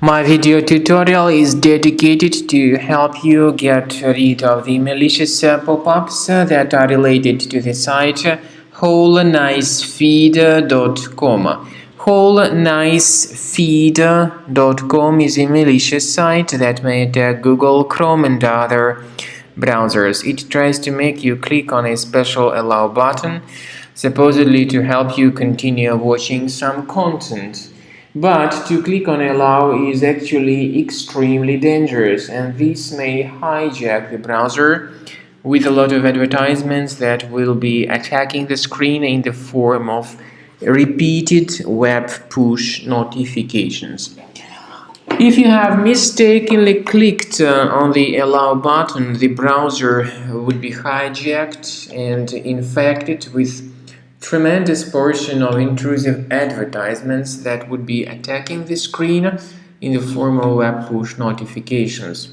My video tutorial is dedicated to help you get rid of the malicious pop-ups that are related to the site wholenicefeed.com. Wholenicefeed.com is a malicious site that may attack Google, Chrome and other browsers. It tries to make you click on a special allow button, supposedly to help you continue watching some content. But to click on allow is actually extremely dangerous, and this may hijack the browser with a lot of advertisements that will be attacking the screen in the form of repeated web push notifications. If you have mistakenly clicked on the allow button, the browser would be hijacked and infected with tremendous portion of intrusive advertisements that would be attacking the screen in the form of web push notifications.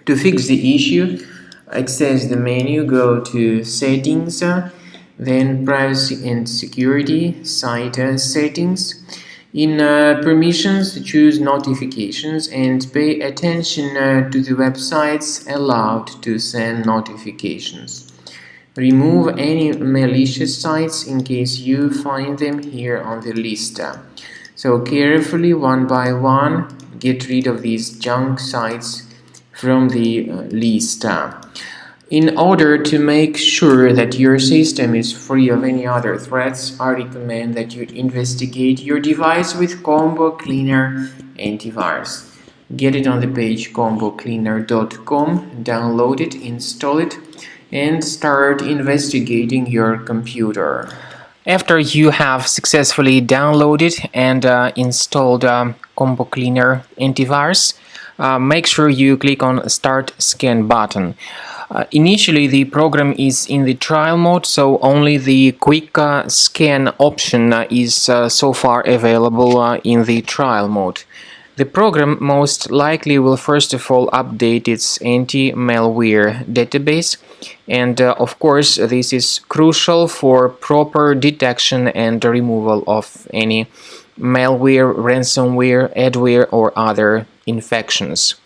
To fix the issue, access the menu, go to Settings, then Privacy and Security, Site Settings. In Permissions, choose Notifications and pay attention to the websites allowed to send notifications. Remove any malicious sites in case you find them here on the list. So carefully, one by one, get rid of these junk sites from the list. In order to make sure that your system is free of any other threats, I recommend that you investigate your device with Combo Cleaner Antivirus. Get it on the page combocleaner.com, download it, install it, and start investigating your computer. After you have successfully downloaded and installed Combo Cleaner Antivirus, make sure you click on Start Scan button. Initially, the program is in the trial mode, so only the quick scan option is so far available in the trial mode. The program most likely will first of all update its anti-malware database, and of course this is crucial for proper detection and removal of any malware, ransomware, adware or other infections.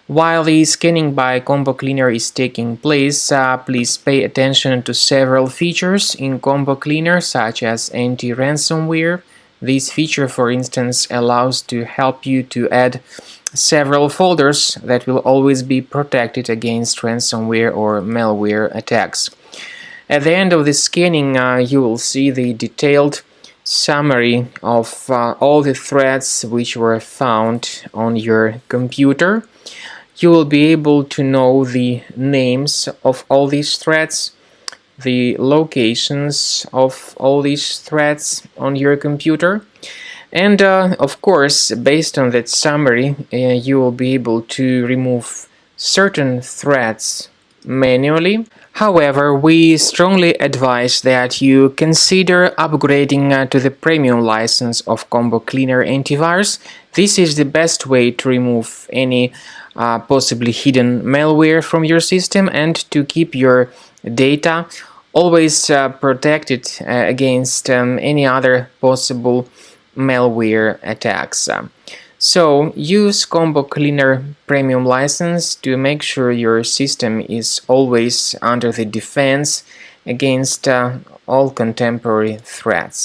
While the scanning by Combo Cleaner is taking place, please pay attention to several features in Combo Cleaner, such as anti-ransomware. This feature, for instance, allows to help you to add several folders that will always be protected against ransomware or malware attacks. At the end of the scanning, you will see the detailed summary of all the threats which were found on your computer. You will be able to know the names of all these threats, the locations of all these threats on your computer, and of course, based on that summary, you will be able to remove certain threats manually. However, we strongly advise that you consider upgrading to the premium license of Combo Cleaner Antivirus. This is the best way to remove any possibly hidden malware from your system and to keep your data always protected against any other possible malware attacks. So use Combo Cleaner Premium license to make sure your system is always under the defense against all contemporary threats.